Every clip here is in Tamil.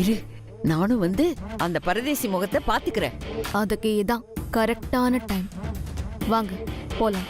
இரு, நானும் வந்து அந்த பரதேசி முகத்தை பாத்துக்கிறேன். அதுக்கு இதான் கரெக்டான டைம். வாங்க போலாம்.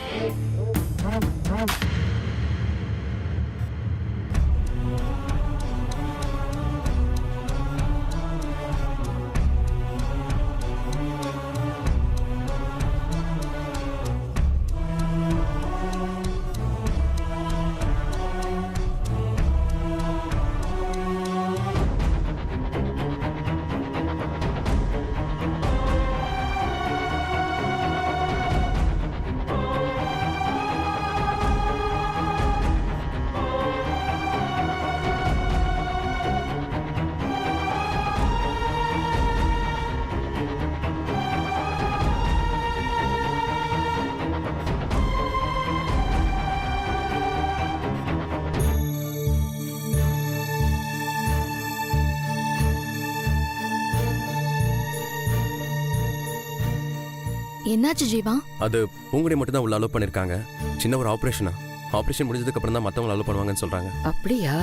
என்னாச்சு ஜீவா? அது பூங்குடி மட்டும் தான் உள்ள அலோவ் பண்ணிருக்காங்க. சின்ன ஒரு ஆபரேஷன் முடிஞ்சதுக்கு அப்புறம் தான் மத்தவங்க அலோவ் பண்ணுவாங்கன்னு சொல்றாங்க. அப்படியா?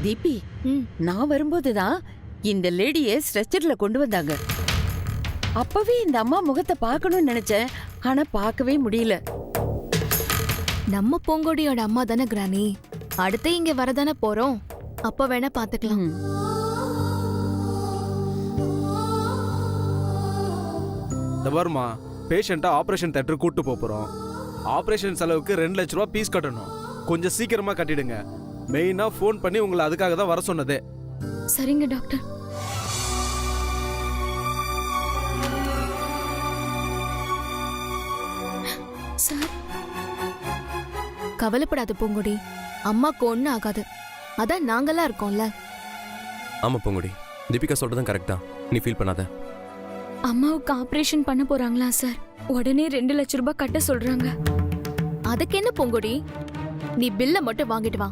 தீபி, நான் வரும்போதுதான் இந்த லேடிய ஸ்ட்ரெச்சர்ல கொண்டு வந்தாங்க. அப்பவே இந்த அம்மா முகத்தை பார்க்கணும்னு நினைச்சேன், ஆனா பார்க்கவே முடியல. நம்ம பூங்கொடியோட அம்மா தானே கிரானி, அடுத்து இங்க வரதானே போறோம், அப்ப வேணா பாத்துக்கலாம். இந்த வருமா பேஷண்ட்டை ஆபரேஷன் தேட்டர் கூட்டு போறோம். ஆபரேஷன் செலவுக்கு 2 லட்ச ரூபா பீஸ் கட்டணும். கொஞ்சம் சீக்கிரமா கட்டிடுங்க. மெயினா ஃபோன் பண்ணி உங்களை அதுக்காக தான் வர சொன்னதே. சரிங்க டாக்டர். சார், கவலைப்படாத பூங்குடி, அம்மாக்கு ஒன்னும் ஆகாது. அதான் நாங்கெல்லாம் இருக்கோம்ல. ஆமா பூங்குடி, தீபிகா சொல்றதும் கரெக்ட் தான். நீ ஃபீல் பண்ணாத. அம்மாவுக்கு ஆபரேஷன் பண்ண போறாங்களா சார்? உடனே 2 லட்ச ரூபாய் கட்ட சொல்றாங்க. அதுக்கு என்ன பூங்குடி, நீ பில்ல மட்டும் வாங்கிட்டு வா,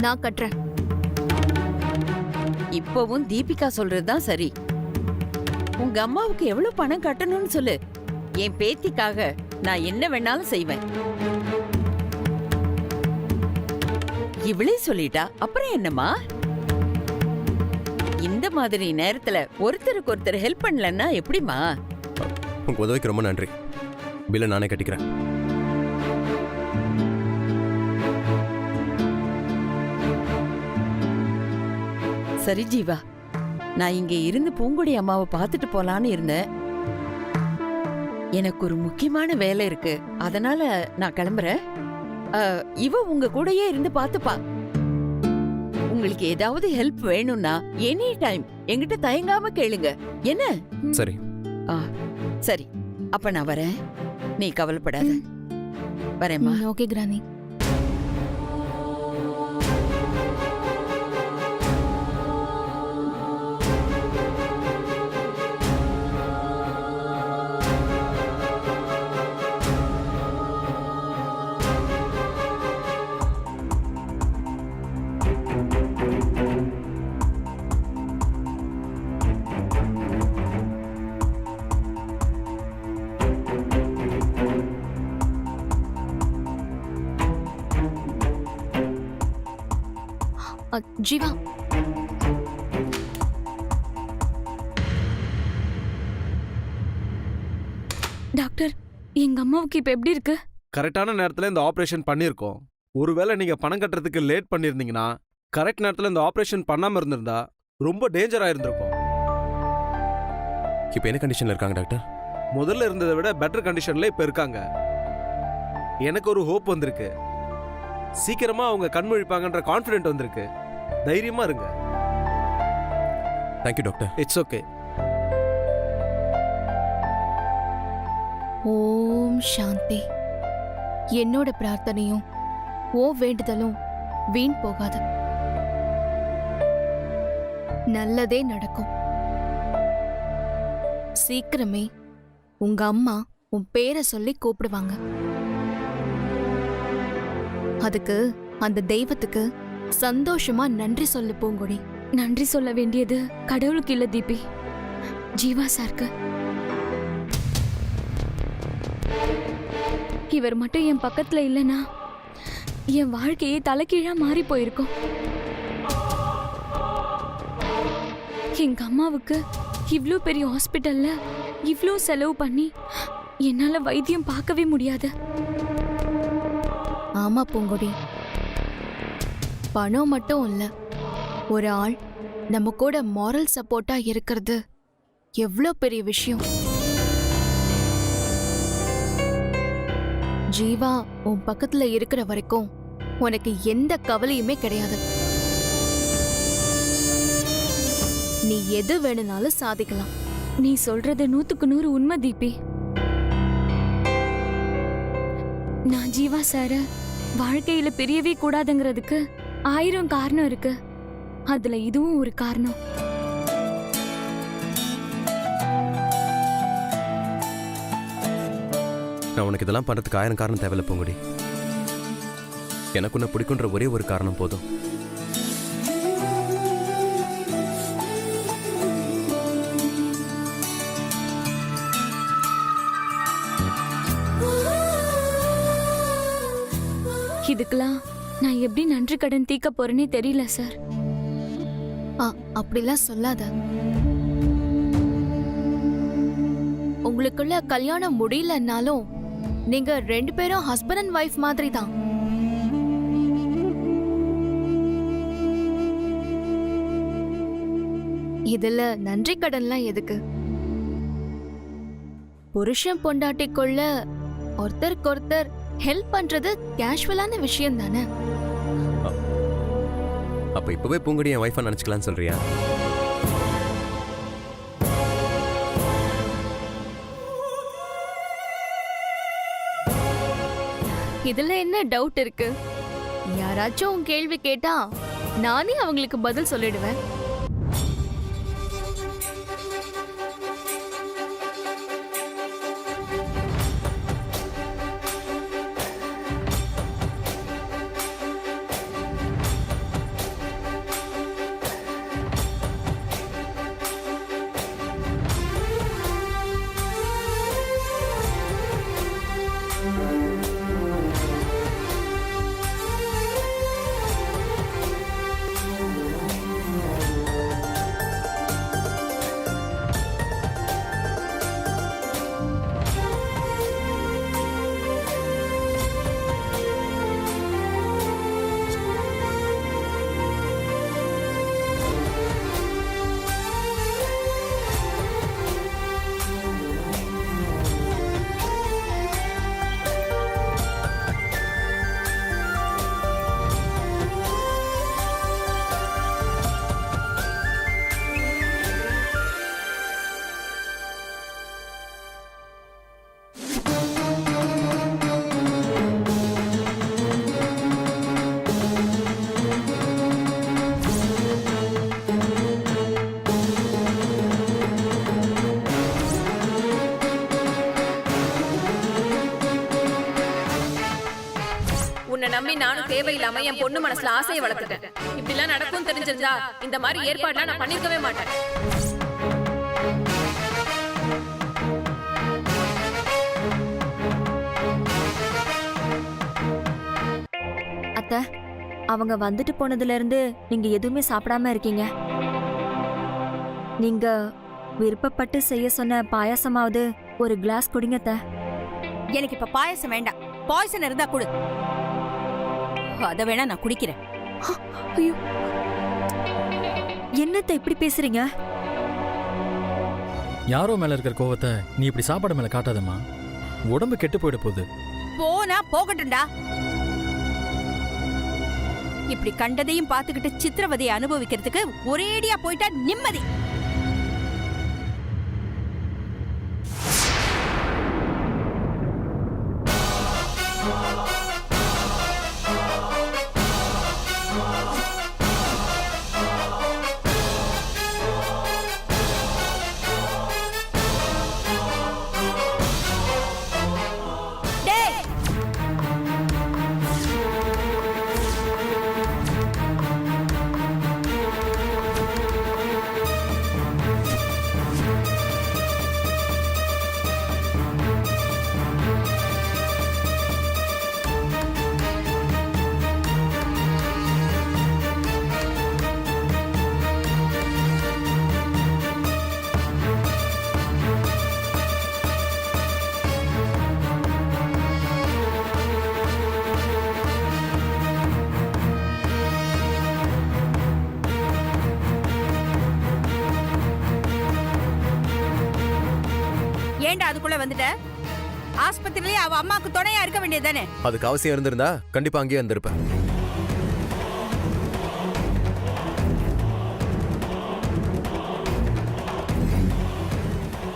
நான் கட்டுறேன். இப்பவும் தீபிகா சொல்றதுதான் சரி. உங்க அம்மாவுக்கு எவ்வளவு பணம் கட்டணும்னு சொல்லு. என் பேத்திக்காக நான் என்ன வேணாலும் செய்வேன். இவளே சொல்லிட்டா அப்புறம் என்னம்மா? இந்த மாதிரி நேரத்துல ஒருத்தருக்கு ஒருத்தர் ஹெல்ப் பண்ணலன்னா எப்படிமா? உங்க உதவிக்கு ரொம்ப நன்றி. பில்லை நானே கட்டிக்கிறேன். சரி ஜீவா, நான் இங்க இருந்து பூங்குடி அம்மாவை பார்த்துட்டு போலான்னு இருந்தேன். எனக்கு ஒரு முக்கியமான வேலை இருக்கு, அதனால நான் கிளம்புறேன். இவ உங்க கூடயே இருந்து பார்த்துப்பா. உங்களுக்கு ஏதாவது ஹெல்ப் வேணும்னா எனி டைம் என்கிட்ட தயங்காம கேளுங்க. என்ன? சரி. சரி, அப்ப நான் வரேன். நீ கவலைப்படாத. வரேம்மா. Okay granny. ஜீவா, டாக்டர், எங்க அம்மாவுக்கு இப்ப எப்படி இருக்கு? கரெக்டான நேரத்துல இந்த ஆபரேஷன் பண்ணியிருக்கோம். ஒருவேளை நீங்க பணம் கட்டுறதுக்கு லேட் பண்ணிருந்தீங்கன்னா, கரெக்ட் நேரத்துல இந்த ஆபரேஷன் பண்ணாம இருந்திருந்தா ரொம்ப டேஞ்சரா இருந்திருக்கும். இப்போ என்ன கண்டிஷன்ல இருக்காங்க டாக்டர்? முதல்ல இருந்ததை விட பெட்டர் கண்டிஷன்ல இப்ப இருக்காங்க. எனக்கு ஒரு ஹோப் வந்திருக்கு. சீக்கிரமா அவங்க கண்முழிப்பாங்கன்ற கான்ஃபிடென்ட் வந்திருக்கு. தைரியமா இருங்க. Thank you doctor. It's okay. ஓம் சாந்தி. என்னோட பிரார்த்தனையும் ஓ வேண்டுதலும் வீண் போகாது. நல்லதே நடக்கும். சீக்கிரமே உங்க அம்மா உன் பேரை சொல்லி கூப்பிடுவாங்க. அதுக்கு அந்த தெய்வத்துக்கு சந்தோஷமா நன்றி சொல்லு பூங்கொடி. நன்றி சொல்ல வேண்டியது கடவுளுக்கு இல்ல தீபி, ஜீவா சாருக்கு. இவர் மட்டும் என் பக்கத்துல இல்லனா என் வாழ்க்கையே தலைகீழா மாறி போயிருக்கும். எங்க அம்மாவுக்கு இவ்ளோ பெரிய ஹாஸ்பிட்டல்ல இவ்ளோ செலவு பண்ணி என்னால வைத்தியம் பார்க்கவே முடியாது. ஆமா பூங்கொடி, பணம் மட்டும் இல்ல, ஒரு ஆள் நம்ம கூட மாரல் சப்போர்ட்டா இருக்கிறது எவ்வளோ பெரிய விஷயம். ஜீவா உன் பக்கத்துல இருக்கிற வரைக்கும் உனக்கு எந்த கவலையுமே கிடையாது. நீ எது வேணும்னாலும் சாதிக்கலாம். நீ சொல்றது 100க்கு 100 உண்மை தீபி. நான் ஜீவா சார வாழ்க்கையில பிரியவே கூடாதுங்கிறதுக்கு 1000 காரணம் இருக்கு. அதுல இதுவும் ஒரு காரணம். நான் உனக்கு இதெல்லாம் பண்ணுறதுக்கு 1000 காரணம் தேவையில்ல பூங்குடி. எனக்கு உன்னை பிடிக்குன்ற ஒரே ஒரு காரணம் போதும். இதுக்கெல்லாம் நான் எப்படி நன்றி கடன் தீர்க்க போறேனே தெரியல சார். அப்படிலாம் சொல்லாத. உங்களுக்குள்ள கல்யாணம் முடியலன்னாலும் நீங்க 2 பேரும் ஹஸ்பண்ட் அண்ட் ஒய்ஃப் மாதிரி தான். இதுல நன்றி கடன்லாம் எதுக்கு? புருஷன் பொண்டாட்டிக்குள்ள ஒருத்தருக்கொருத்தர் ஹெல்ப் பண்றது கேஷுவலான விஷயம் தானே. அப்போ இப்போவே பூங்குடி என் ஒய்ஃபா நினச்சிக்கலான்னு சொல்றியா? இதுல என்ன டவுட் இருக்கு? யாராச்சும் உன் கேள்வி கேட்டா நானே அவங்களுக்கு பதில் சொல்லிடுவேன். நம்பி நானும் தேவையில்லாம என் பொண்ணு மனசுல ஆசையை வளர்த்துட்டேன். இப்படி எல்லாம் நடக்கும் தெரிஞ்சிருந்தா இந்த மாதிரி ஏற்பாடுலாம் நான் பண்ணிருக்கவே மாட்டேன். அத்தை, அவங்க வந்துட்டு போனதுல இருந்து நீங்க எதுவுமே சாப்பிடாம இருக்கீங்க. நீங்க விருப்பப்பட்டு செய்ய சொன்ன பாயாசமாவது ஒரு கிளாஸ் குடிங்க அத்தை. எனக்கு இப்ப பாயாசம் வேண்டாம். பாய்சன் இருந்தா கொடு, அத வேணா நான் குடிக்கிறேன். ஐயோ, என்னத்த இப்படி பேசுறீங்க? யாரோ மேல இருக்கிற கோவத்தை நீ இப்படி சாப்பாடு மேல காட்டாதம்மா. உடம்பு கெட்டு போயிட போகுது. போனா போகட்டும்டா. இப்படி கண்டதையும் பார்த்துக்கிட்டு சித்திரவதையை அனுபவிக்கிறதுக்கு ஒரேடியா போயிட்டா நிம்மதி. வந்துட்ட? ஆஸ்பத்திரியிலே அவ அம்மாக்கு துணையா இருக்க வேண்டியதானே? அதுக்கு அவசியம் இருந்திருந்தா கண்டிப்பா அங்கேயே இருந்திருப்பேன்.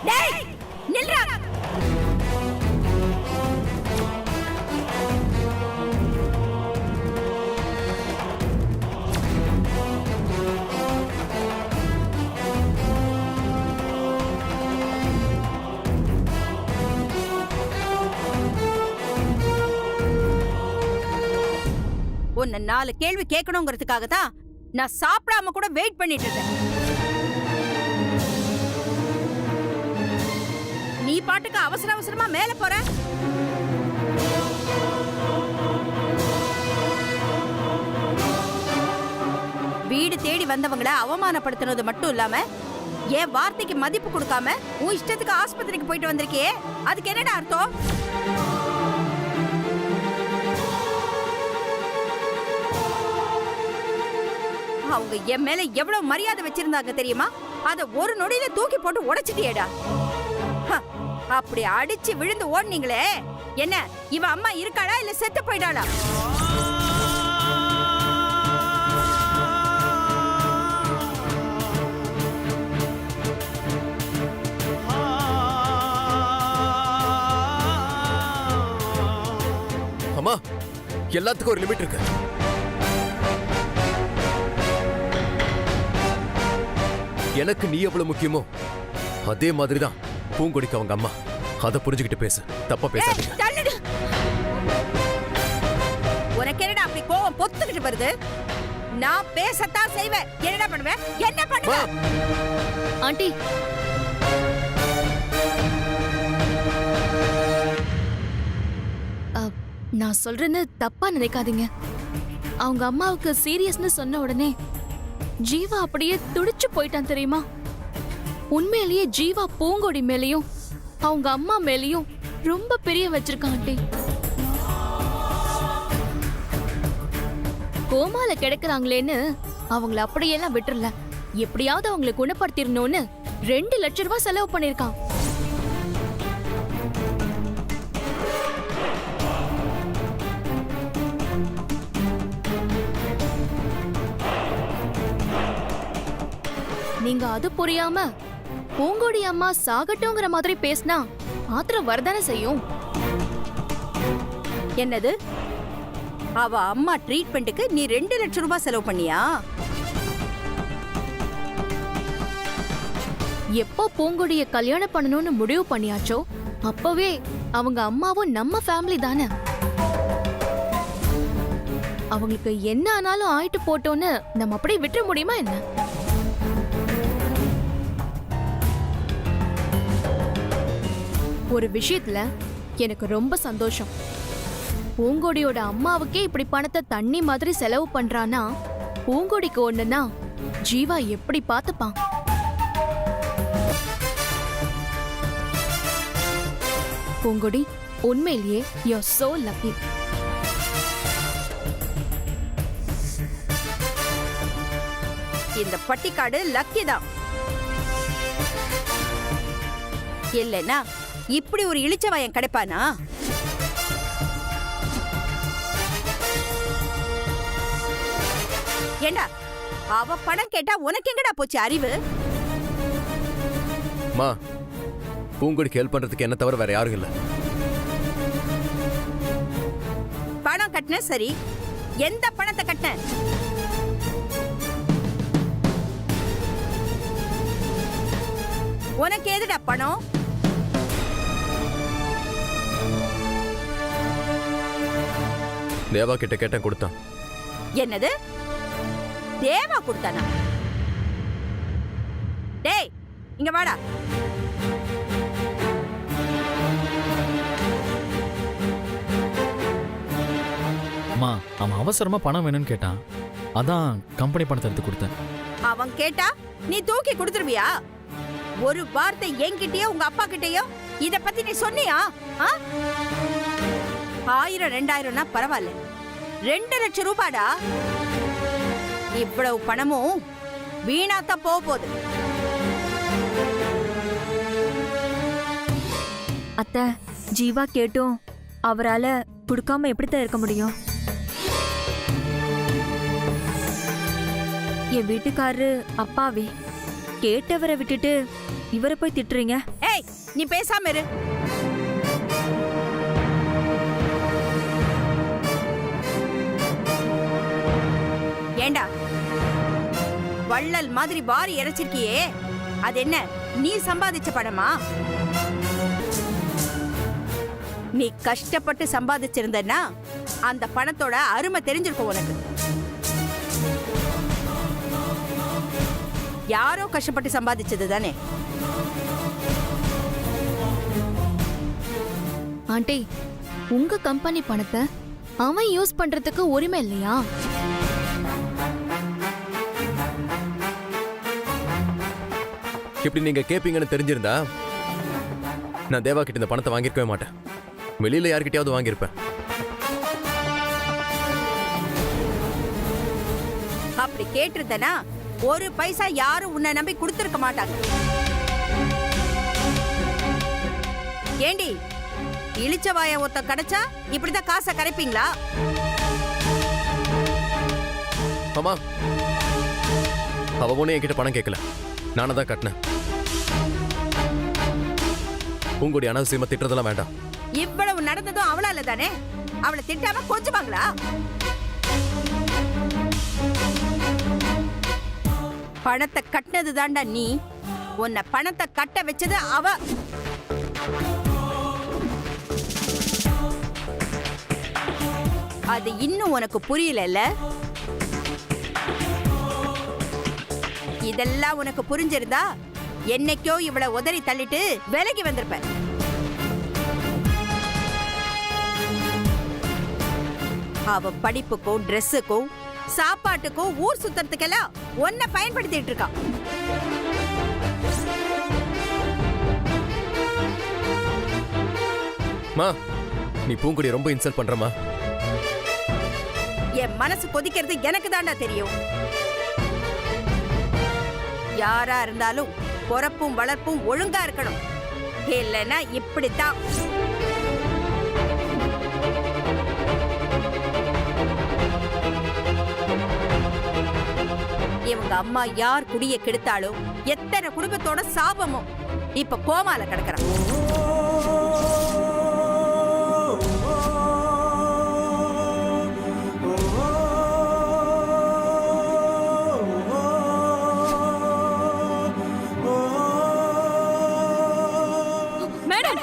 டேய் நில்றா. உன்னை 4 கேள்வி கேட்கணுங்கிறதுக்காக தான் நான் சாப்பிடாம கூட வெயிட் பண்ணிட்டு இருக்கேன். நீ பாட்டுக்கு அவசர அவசரமா மேல போற. வீடு தேடி வந்தவங்கள அவமானப்படுத்துறது மட்டும் இல்லாம என் வார்த்தைக்கு மதிப்பு கொடுக்காம உன் இஷ்டத்துக்கு ஆஸ்பத்திரிக்கு போயிட்டு வந்திருக்கியே, அதுக்கு என்னடா அர்த்தம்? அவங்க என் மேல எவ்வளவு மரியாதை வச்சிருந்தாங்க தெரியுமா? அத ஒரு நொடியில தூக்கி போட்டு உடைச்சிட்டியேடா. அப்படி அடிச்சு விழுந்து ஓடுனீங்களே, என்ன இவ அம்மா இருக்காளா இல்ல செத்து போயிட்டாளா? அம்மா, எல்லாத்துக்கும் ஒரு லிமிட் இருக்கு. எனக்கு நீ எவ்வளவு முக்கியமோ அதே மாதிரிதான் பூங்கொடிக்கு அவங்க அம்மா. அதை புரிஞ்சுக்கிட்டு பேசு, தப்பா பேசாதீங்க. உனக்கு என்னடா அப்படி கோவம் பொத்துக்கிட்டு வருது? நான் பேசத்தான் செய்வேன். என்னடா பண்ணுவேன்? என்ன பண்ணுவேன்? ஆண்டி, நான் சொல்றேன்னு தப்பா நினைக்காதீங்க. அவங்க அம்மாவுக்கு சீரியஸ்னு சொன்ன உடனே ஜீவா அப்படியே துடிச்சு போயிட்டான் தெரியுமா? உண்மையிலேயே ஜீவா பூங்கொடி மேலயும் அவங்க அம்மா மேலயும் ரொம்ப பெரிய வச்சிருக்கான் ஆண்டி. கோமால கிடக்குறாங்களேன்னு அவங்கள அப்படியெல்லாம் விட்டுறல. எப்படியாவது அவங்களை குணப்படுத்திடணும்னு 2 லட்சம் ரூபாய் செலவு பண்ணிருக்கான். நீங்க அது புரியாம பூங்கொடி அம்மா சாகட்டுங்கிற மாதிரி பேசினா ஆத்திரம் வரதானே செய்யும். என்னது? அவ அம்மா ட்ரீட்மெண்ட்டுக்கு நீ 2 லட்சம் ரூபாய் செலவு பண்ணியா? எப்போ பூங்கொடிய கல்யாணம் பண்ணணும்னு முடிவு பண்ணியாச்சோ அப்பவே அவங்க அம்மாவும் நம்ம ஃபேமிலி தானே. அவங்களுக்கு என்ன ஆனாலும் ஆயிட்டு போட்டோன்னு நம்ம அப்படியே விட்டுற முடியுமா என்ன? ஒரு விஷயத்துல எனக்கு ரொம்ப சந்தோஷம். பூங்கொடியோட அம்மாவுக்கே இப்படி பணத்தை தண்ணி மாதிரி செலவு பண்றானா, பூங்கொடிக்கு ஒண்ணுன்னா ஜீவா எப்படி பார்த்துப்பான்? பூங்கொடி, உண்மையிலேயே யூ ஆர் சோ லக்கி. இந்த பட்டிக்காடு லக்கி தான். இல்லைன்னா இப்படி ஒரு இளிச்சவாயன் கிடைப்பானா? ஏண்டா அவ பணம் கேட்டா உனக்கு எங்கடா போச்சு அறிவு? மா, பூங்கொடிக்கு ஹெல்ப் பண்றதுக்கு என்ன தவிர வேற யாரும் இல்ல. பணம் கட்டின சரி, எந்த பணத்தை கட்டின? உனக்கு எதுடா பணம்? தேவா கிட்ட கேட்டேன், கொடுத்தான். என்னது? தேவா கொடுத்தானா? டேய் இங்க வாடா. அம்மா, அவன் அவசரமா பணம் வேணும்னு கேட்டான். அதான் கம்பெனி பணத்தை எடுத்து கொடுத்தேன். அவன் கேட்டா நீ தூக்கி கொடுத்துருவியா? ஒரு வார்த்தை என்கிட்டயோ உங்க அப்பா கிட்டயோ இத பத்தி நீ சொன்னியா? 1000 2000னா பரவாயில்ல, 2 லட்சம் ரூபாடா. இவ்வளவு பணமும் வீணாத்தான் போகுது. அத்தை, ஜீவா கேட்டும் அவரால கொடுக்காம எப்படித்தான் இருக்க முடியும்? என் வீட்டுக்காரரு அப்பாவே, கேட்டவரை விட்டுட்டு இவரை போய் திட்டுறீங்க. ஏய், நீ பேசாம இரு. ஏண்டா, வள்ளல் மாதிரி வாரி இறைச்சிருக்கியே, அது என்ன நீ சம்பாதிச்ச பணமா? நீ கஷ்டப்பட்டு சம்பாதிச்சிருந்தன்னா அந்த பணத்தோட அருமை தெரிஞ்சிருக்கும் உனக்கு. யாரோ கஷ்டப்பட்டு சம்பாதிச்சது தானே. ஆண்டி, உங்க கம்பெனி பணத்தை அவன் யூஸ் பண்றதுக்கு உரிமை இல்லையா? இப்படி நீங்க கேப்பீங்கன்னு தெரிஞ்சிருந்தா நான் தேவா கிட்ட இந்த பணத்தை வாங்கியிருக்கவே மாட்டேன். வெளியில யார்கிட்டயாவது வாங்கியிருப்பேன். அப்படி கேட்டிருந்தனா ஒரு பைசா யாரும் உன்னை நம்பி கொடுத்திருக்க மாட்டாங்க. ஏண்டி, இளிச்சவாய ஒத்த கிடைச்சா இப்படிதான் காசை கரைப்பீங்களா? ஆமா, அவ ஒண்ணு என்கிட்ட பணம் கேட்கல, நானே தான் கட்டினேன். உங்களுடைய அனாவசியமா திட்டுறதெல்லாம் வேண்டாம். இவ்வளவு நடந்ததும் அவளால தானே. அவளை திட்டாம கொஞ்சுவாங்களா? பணத்தை கட்டினது தாண்டா நீ. உன்னை பணத்தை கட்ட வச்சது அவ. அது இன்னும் உனக்கு புரியல. இதெல்லாம் உனக்கு புரிஞ்சிருந்தா என்னைக்கோ இவளை உதறி தள்ளிட்டு விலகி வந்திருப்ப. அவ படிப்புக்கும் ட்ரெஸ்ஸுக்கும் சாப்பாட்டுக்கும் ஊர் சுத்தறதுக்கெல்லாம் ஒன்ன பயன்படுத்திட்டு இருக்கா. மா, நீ பூங்குடி ரொம்ப இன்சல்ட் பண்றமா. என் மனசு கொதிக்கிறது எனக்கு தாண்டா தெரியும். யாரா இருந்தாலும் பொறப்பும் வளர்ப்பும் ஒழுங்கா இருக்கணும். இல்லைன்னா இப்படித்தான். இவங்க அம்மா யார் குடிய கெடுத்தாலும் எத்தனை குடும்பத்தோட சாபமும் இப்ப கோமால கிடக்குறான். மேடம்,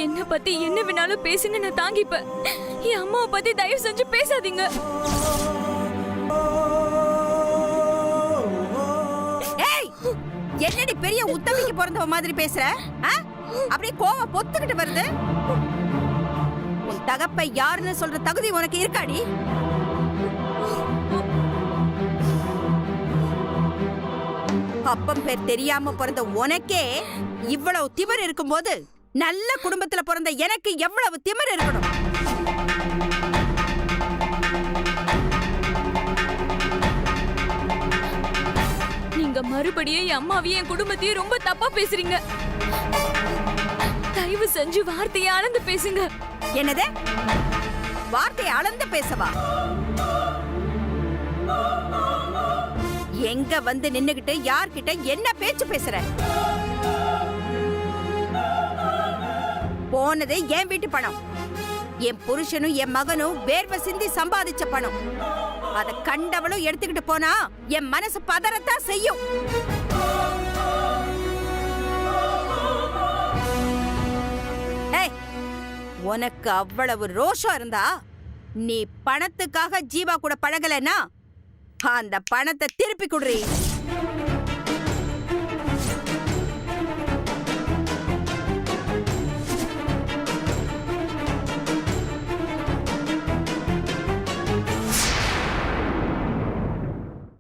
என்ன பத்தி என்ன வேணாலும் பேசுங்க, நான் தாங்கிப்பேன். என் அம்மாவை பத்தி தயவு செஞ்சு பேசாதீங்க. என்னடி பெரிய உத்தமிக்கு பிறந்தவ மாதிரி பேசுற? அப்படியே கோவம் பொத்துக்கிட்டு வருது. உன் தகப்பை யாருன்னு சொல்ற தகுதி உனக்கு இருக்காடி? அப்பம் பேர் தெரியாம பிறந்த உனக்கே இவ்வளவு திமிர் இருக்கும்போது நல்ல குடும்பத்துல பிறந்த எனக்கு எவ்வளவு திமிர் இருக்கணும்? நீங்க மறுபடியும் என் அம்மாவையும் என் குடும்பத்தையும் ரொம்ப தப்பா பேசுறீங்க. தயவு செஞ்சு வார்த்தையை அளந்து பேசுங்க. என்னது? வார்த்தையை அளந்து பேசவா? எங்க வந்து நின்னுகிட்டு யார்கிட்ட என்ன பேச்சு பேசுற? போனது என் வீட்டு பணம். என் புருஷனும் என் மகனும் வேர்வை சிந்தி சம்பாதிச்ச பணம். அத கண்டவளும் எடுத்துக்கிட்டு போனா என் மனசு பதறத்தான் செய்யும். ஏய், உனக்கு அவ்வளவு ரோஷம் இருந்தா நீ பணத்துக்காக ஜீவா கூட பழகலன்னா அந்த பணத்தை திருப்பி குடுறீ.